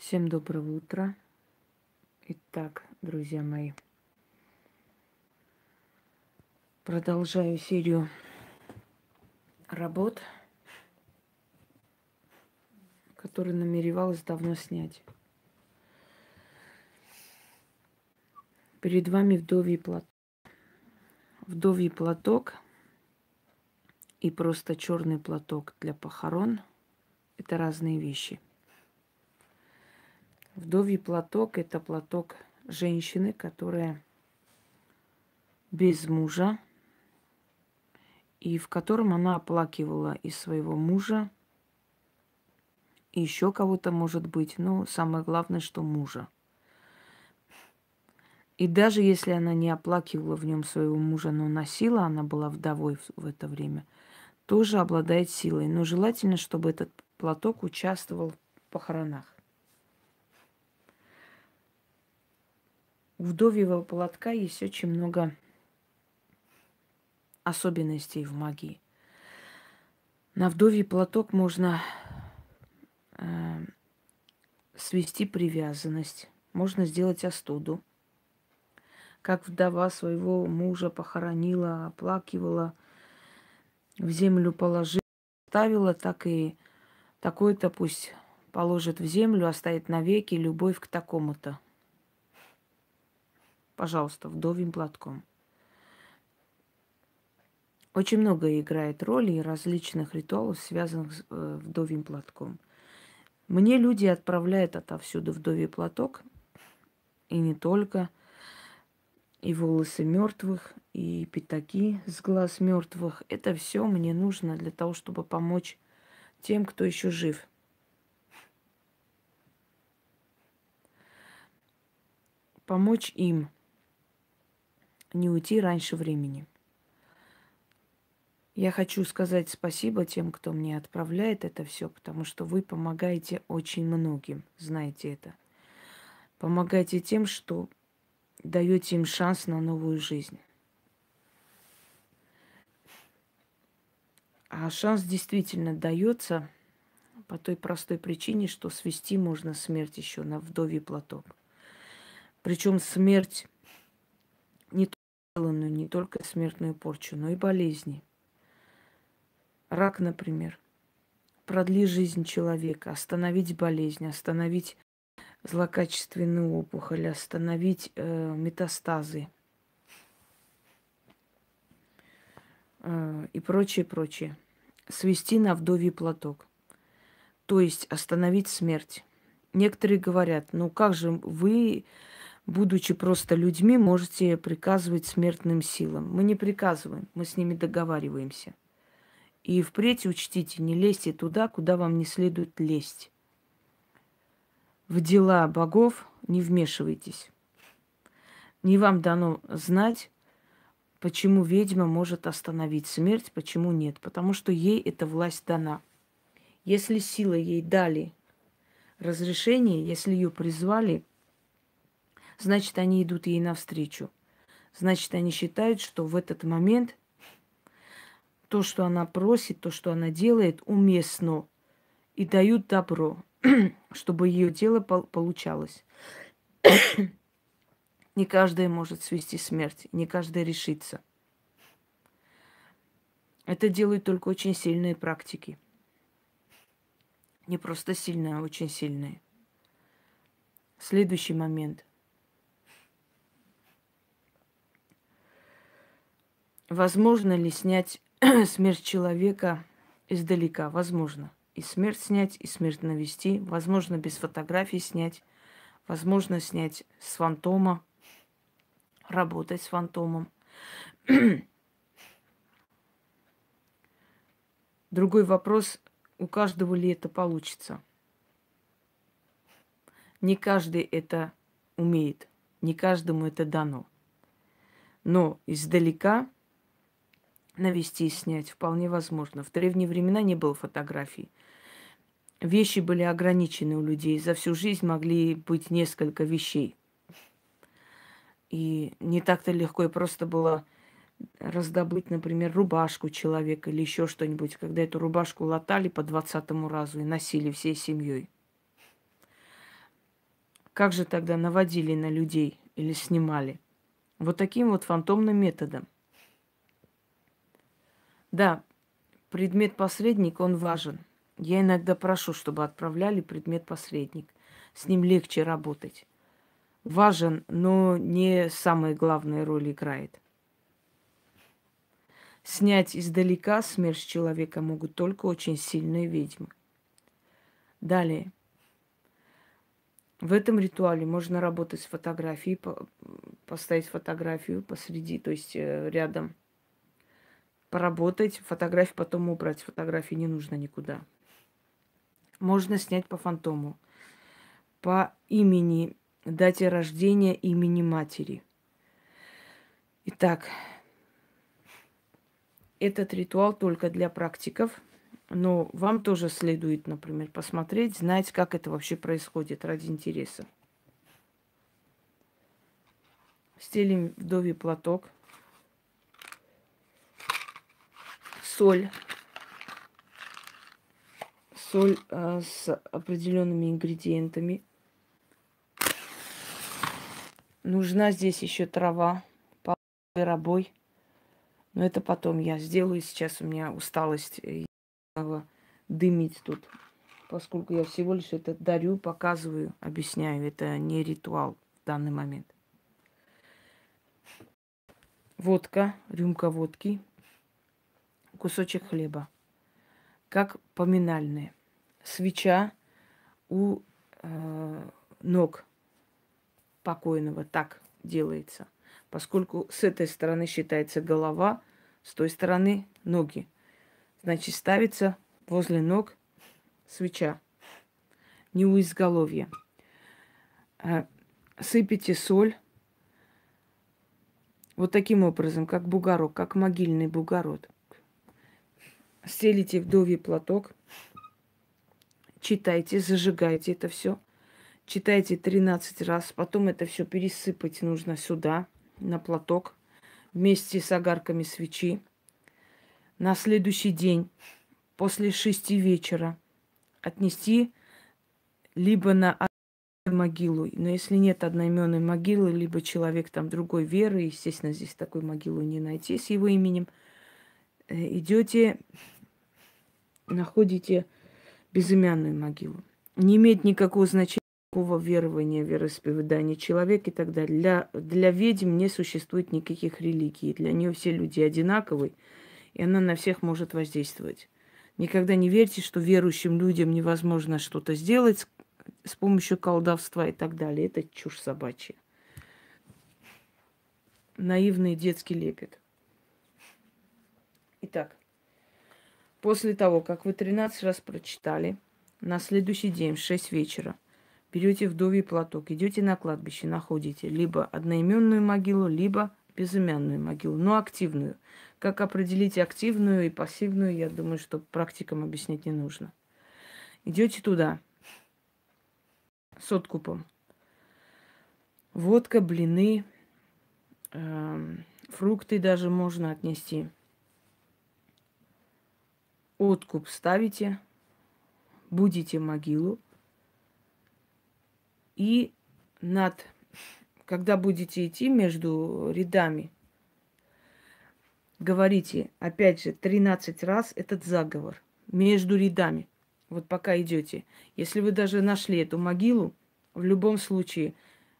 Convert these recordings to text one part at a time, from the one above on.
Всем доброго утра. Итак, друзья мои, продолжаю серию работ, которые намеревалась давно снять. Перед вами вдовий платок. Вдовий платок и просто черный платок для похорон – это разные вещи. Вдовий платок – это платок женщины, которая без мужа, и в котором она оплакивала и своего мужа, и еще кого-то, может быть, но самое главное, что мужа. И даже если она не оплакивала в нем своего мужа, но носила, она была вдовой в это время, тоже обладает силой. Но желательно, чтобы этот платок участвовал в похоронах. У вдовьего платка есть очень много особенностей в магии. На вдовий платок можно свести привязанность, можно сделать остуду. Как вдова своего мужа похоронила, оплакивала, в землю положила, ставила, так и такой-то пусть положит в землю, оставит навеки любовь к такому-то. Пожалуйста, вдовьим платком. Очень много играет роли различных ритуалов, связанных с вдовьим платком. Мне люди отправляют отовсюду вдовий платок, и не только, и волосы мертвых, и пятаки с глаз мертвых. Это все мне нужно для того, чтобы помочь тем, кто еще жив. Помочь им не уйти раньше времени. Я хочу сказать спасибо тем, кто мне отправляет это все, потому что вы помогаете очень многим, знаете это. Помогаете тем, что даете им шанс на новую жизнь. А шанс действительно дается по той простой причине, что свести можно смерть еще на вдовий платок. Причем смерть не только не только смертную порчу, но и болезни. Рак, например. Продлить жизнь человека, остановить болезнь, остановить злокачественную опухоль, остановить метастазы и прочее, прочее. Свести на вдовий платок. То есть остановить смерть. Некоторые говорят, ну как же вы, будучи просто людьми, можете приказывать смертным силам? Мы не приказываем, мы с ними договариваемся. И впредь учтите, не лезьте туда, куда вам не следует лезть. В дела богов не вмешивайтесь. Не вам дано знать, почему ведьма может остановить смерть, почему нет. Потому что ей эта власть дана. Если силы ей дали разрешение, если ее призвали, значит, они идут ей навстречу. Значит, они считают, что в этот момент то, что она просит, то, что она делает, уместно. И дают добро, чтобы ее дело получалось. Не каждая может свести смерть, не каждая решится. Это делают только очень сильные практики. Не просто сильные, а очень сильные. Следующий момент. Возможно ли снять смерть человека издалека? Возможно. И смерть снять, и смерть навести. Возможно, без фотографий снять. Возможно, снять с фантома. Работать с фантомом. Другой вопрос, у каждого ли это получится. Не каждый это умеет, не каждому это дано. Но издалека навести и снять вполне возможно. В древние времена не было фотографий. Вещи были ограничены у людей. За всю жизнь могли быть несколько вещей. И не так-то легко и просто было раздобыть, например, рубашку человека или еще что-нибудь, когда эту рубашку латали по 20-му разу и носили всей семьей. Как же тогда наводили на людей или снимали? Вот таким вот фантомным методом. Да, предмет-посредник, он важен. Я иногда прошу, чтобы отправляли предмет-посредник. С ним легче работать. Важен, но не самая главная роль играет. Снять издалека смерть человека могут только очень сильные ведьмы. Далее. В этом ритуале можно работать с фотографией, поставить фотографию посреди, то есть рядом. Поработать, фотографию потом убрать. Фотографии не нужно никуда. Можно снять по фантому. По имени, дате рождения, имени матери. Итак, этот ритуал только для практиков, но вам тоже следует, например, посмотреть, знать, как это вообще происходит ради интереса. Стелим вдовий платок, соль с определенными ингредиентами. Нужна здесь еще трава, рабой. Но это потом я сделаю. Сейчас у меня усталость и дымить тут. Поскольку я всего лишь это дарю, показываю, объясняю. Это не ритуал в данный момент. Водка, рюмка водки, кусочек хлеба. Как поминальное. Свеча у ног покойного. Так делается. Поскольку с этой стороны считается голова, с той стороны ноги. Значит, ставится возле ног свеча, не у изголовья. Сыпите соль вот таким образом, как бугорок, как могильный бугорок. Стелите вдовий платок, читайте, зажигайте это все. Читайте 13 раз, потом это все пересыпать нужно сюда, на платок, вместе с огарками свечи. На следующий день, после 6 вечера, отнести либо на могилу. Но если нет одноименной могилы, либо человек там другой веры, естественно, здесь такой могилу не найти с его именем, идете, находите безымянную могилу. Не имеет никакого значения, какого верования, вероисповедания человек и так далее. Для ведьм не существует никаких религий. Для нее все люди одинаковые, и она на всех может воздействовать. Никогда не верьте, что верующим людям невозможно что-то сделать с помощью колдовства и так далее. Это чушь собачья. Наивный детский лепет. Итак, после того, как вы 13 раз прочитали, на следующий день в 6 вечера берете вдовий платок, идете на кладбище, находите либо одноименную могилу, либо безымянную могилу, но активную. Как определить активную и пассивную, я думаю, что практикам объяснять не нужно. Идете туда с откупом. Водка, блины, фрукты даже можно отнести. Откуп ставите, будете могилу. И когда будете идти между рядами, говорите, опять же, 13 раз этот заговор между рядами. Вот пока идете. Если вы даже нашли эту могилу, в любом случае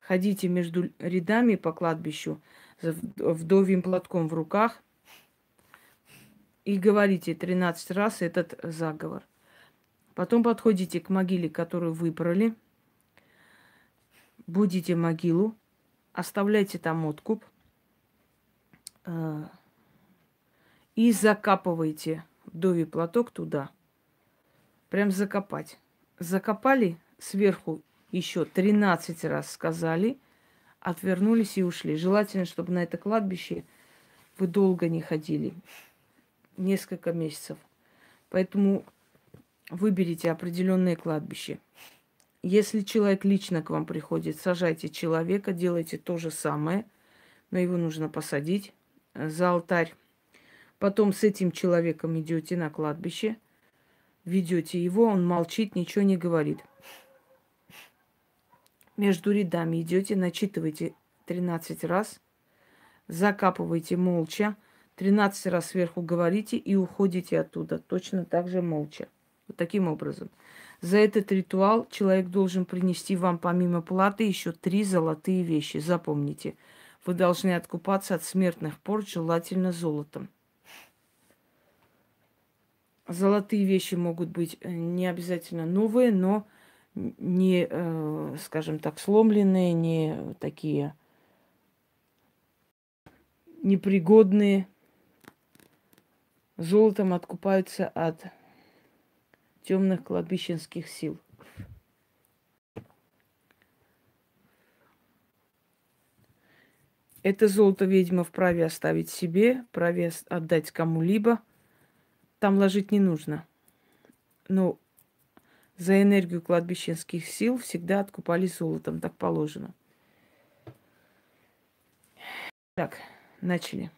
ходите между рядами по кладбищу с вдовьим платком в руках и говорите 13 раз этот заговор. Потом подходите к могиле, которую выбрали, будете могилу, оставляйте там откуп и закапывайте вдовий платок туда. Прям закопать. Закопали сверху еще 13 раз сказали, отвернулись и ушли. Желательно, чтобы на это кладбище вы долго не ходили. Несколько месяцев. Поэтому выберите определенное кладбище. Если человек лично к вам приходит, сажайте человека, делайте то же самое, но его нужно посадить за алтарь. Потом с этим человеком идете на кладбище, ведете его, он молчит, ничего не говорит. между рядами идете, начитываете 13 раз, закапываете молча, 13 раз сверху говорите и уходите оттуда, точно так же молча. Вот таким образом. За этот ритуал человек должен принести вам помимо платы еще 3 золотые вещи. Запомните, вы должны откупаться от смертных порч, желательно золотом. Золотые вещи могут быть не обязательно новые, но не, скажем так, сломленные, не такие непригодные. Золотом откупаются от темных кладбищенских сил. Это золото ведьма вправе оставить себе, вправе отдать кому-либо. Там ложить не нужно. Но за энергию кладбищенских сил всегда откупались золотом, так положено. Так, начали.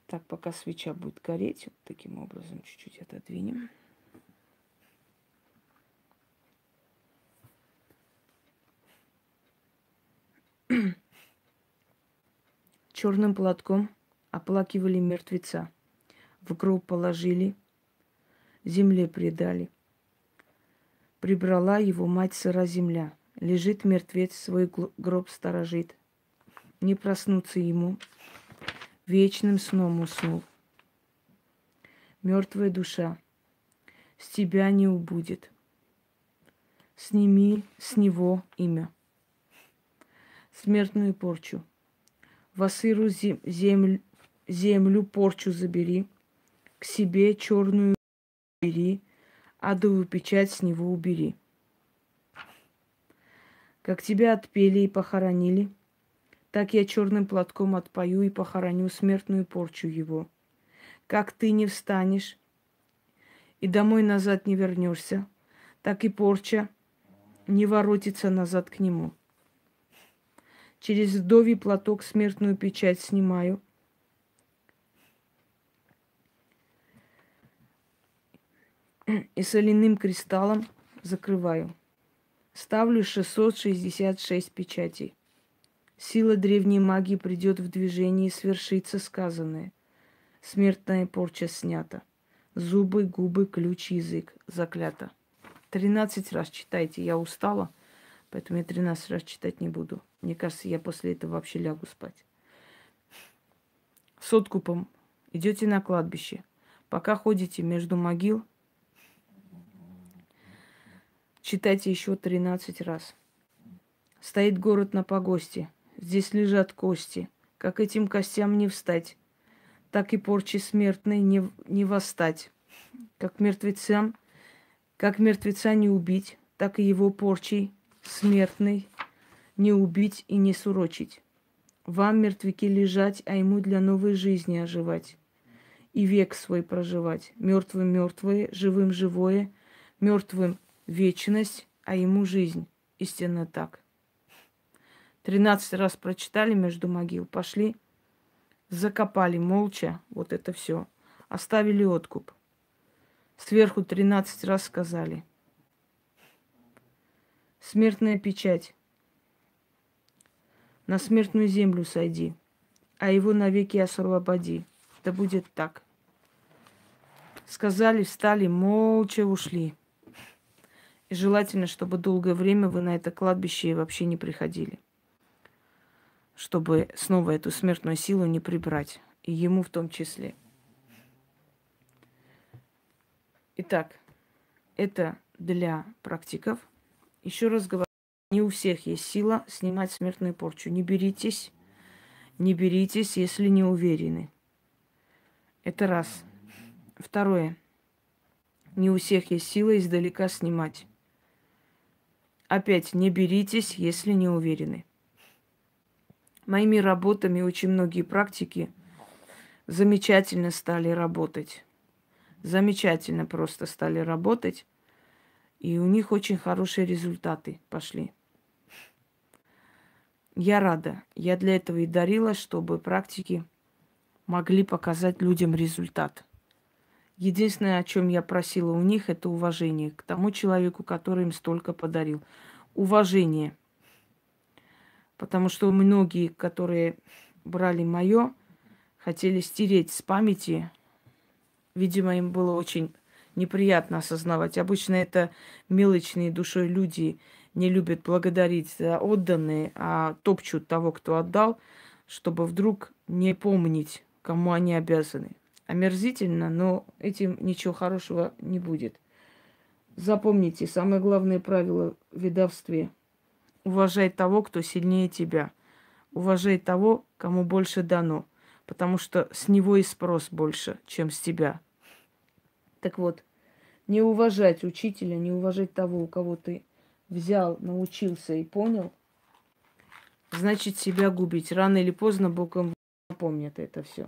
Так, пока свеча будет гореть, вот таким образом чуть-чуть отодвинем. Черным платком оплакивали мертвеца. В гроб положили, земле предали. Прибрала его мать сыра земля. Лежит мертвец, свой гроб сторожит. Не проснуться ему, вечным сном уснул. Мертвая душа с тебя не убудет. Сними с него имя. Смертную порчу. В Ассиру землю порчу забери. К себе черную бери. Адовую печать с него убери. Как тебя отпели и похоронили, так я черным платком отпою и похороню смертную порчу его. Как ты не встанешь и домой назад не вернешься, так и порча не воротится назад к нему. Через вдовий платок смертную печать снимаю. И соляным кристаллом закрываю. Ставлю 666 печатей. Сила древней магии придет в движение и свершится сказанное. Смертная порча снята. Зубы, губы, ключ, язык заклято. 13 раз читайте. Я устала, поэтому я 13 раз читать не буду. Мне кажется, я после этого вообще лягу спать. С откупом идете на кладбище. Пока ходите между могил, читайте еще 13 раз. Стоит город на погосте. Здесь лежат кости. Как этим костям не встать, так и порчи смертной не восстать. Как мертвеца не убить, так и его порчей смертной не убить и не сурочить. Вам, мертвяки, лежать, а ему для новой жизни оживать. И век свой проживать. Мертвым мертвое, живым живое, мертвым вечность, а ему жизнь. Истинно так. 13 раз прочитали между могил, пошли, закопали молча вот это все, оставили откуп. Сверху 13 раз сказали. Смертная печать. На смертную землю сойди, а его навеки освободи. Да будет так. Сказали, встали, молча ушли. И желательно, чтобы долгое время вы на это кладбище вообще не приходили, чтобы снова эту смертную силу не прибрать, и ему в том числе. Итак, это для практиков. Еще раз говорю, не у всех есть сила снимать смертную порчу. Не беритесь, если не уверены. Это раз. Второе. Не у всех есть сила издалека снимать. Опять, не беритесь, если не уверены. Моими работами очень многие практики замечательно стали работать. Замечательно просто стали работать. И у них очень хорошие результаты пошли. Я рада. Я для этого и дарила, чтобы практики могли показать людям результат. Единственное, о чем я просила у них, это уважение к тому человеку, который им столько подарил. Уважение. Потому что многие, которые брали мое, хотели стереть с памяти. Видимо, им было очень неприятно осознавать. Обычно это мелочные душой люди не любят благодарить за отданные, а топчут того, кто отдал, чтобы вдруг не помнить, кому они обязаны. Омерзительно, но этим ничего хорошего не будет. Запомните, самое главное правило в ведовстве – уважай того, кто сильнее тебя. Уважай того, кому больше дано, потому что с него и спрос больше, чем с тебя. Так вот, не уважать учителя, не уважать того, у кого ты взял, научился и понял, значит себя губить. Рано или поздно Бог вам напомнит это все.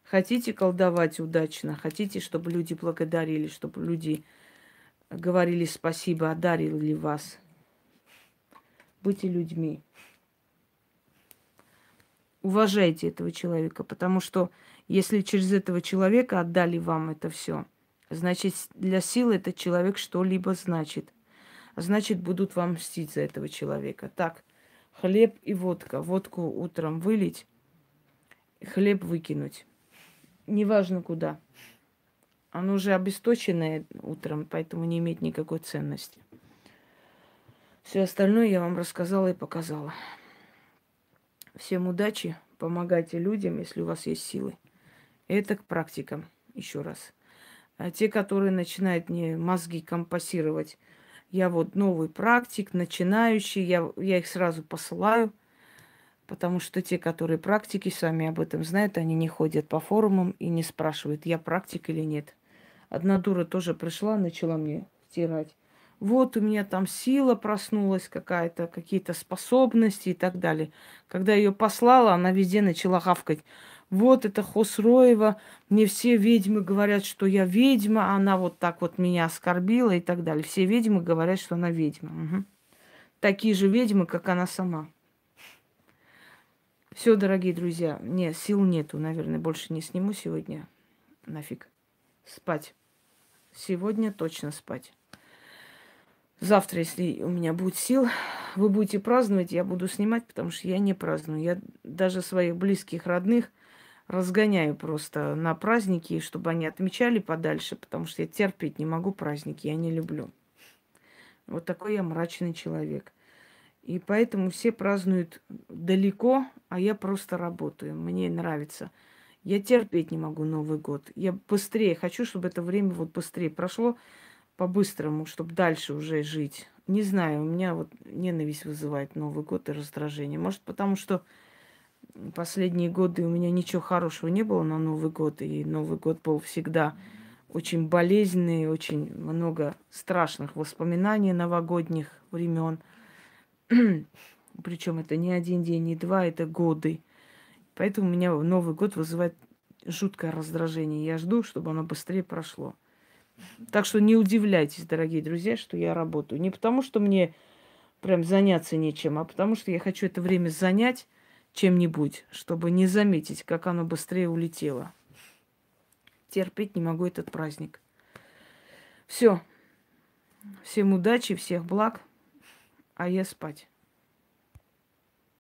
Хотите колдовать удачно, хотите, чтобы люди благодарили, чтобы люди говорили спасибо, одарили вас. Будьте людьми. Уважайте этого человека, потому что если через этого человека отдали вам это все, значит, для силы этот человек что-либо значит. Значит, будут вам мстить за этого человека. Так, хлеб и водка. Водку утром вылить, хлеб выкинуть. Неважно куда. Оно уже обесточенное утром, поэтому не имеет никакой ценности. Все остальное я вам рассказала и показала. Всем удачи, помогайте людям, если у вас есть силы. Это к практикам, еще раз. А те, которые начинают мне мозги компасировать, я вот новый практик, начинающий, я их сразу посылаю, потому что те, которые практики, сами об этом знают, они не ходят по форумам и не спрашивают, я практик или нет. Одна дура тоже пришла, начала мне втирать. Вот у меня там сила проснулась какая-то, какие-то способности и так далее. Когда ее послала, она везде начала хавкать. Вот это Хосроева, мне все ведьмы говорят, что я ведьма, она вот так вот меня оскорбила и так далее. Все ведьмы говорят, что она ведьма. Угу. Такие же ведьмы, как она сама. Все, дорогие друзья, нет, сил нету, наверное, больше не сниму сегодня. Нафиг. Спать. Сегодня точно спать. Завтра, если у меня будет сил, вы будете праздновать, я буду снимать, потому что я не праздную. Я даже своих близких, родных разгоняю просто на праздники, чтобы они отмечали подальше, потому что я терпеть не могу праздники, я не люблю. Вот такой я мрачный человек. И поэтому все празднуют далеко, а я просто работаю. Мне нравится. Я терпеть не могу Новый год. Я быстрее хочу, чтобы это время вот быстрее прошло, по-быстрому, чтобы дальше уже жить. Не знаю, у меня вот ненависть вызывает Новый год и раздражение. Может, потому что последние годы у меня ничего хорошего не было на Новый год, и Новый год был всегда очень болезненный, очень много страшных воспоминаний новогодних времен. Причем это не один день, не два, это годы. Поэтому у меня Новый год вызывает жуткое раздражение. Я жду, чтобы оно быстрее прошло. Так что не удивляйтесь, дорогие друзья, что я работаю. Не потому, что мне прям заняться нечем, а потому что я хочу это время занять чем-нибудь, чтобы не заметить, как оно быстрее улетело. Терпеть не могу этот праздник. Все. Всем удачи, всех благ, а я спать.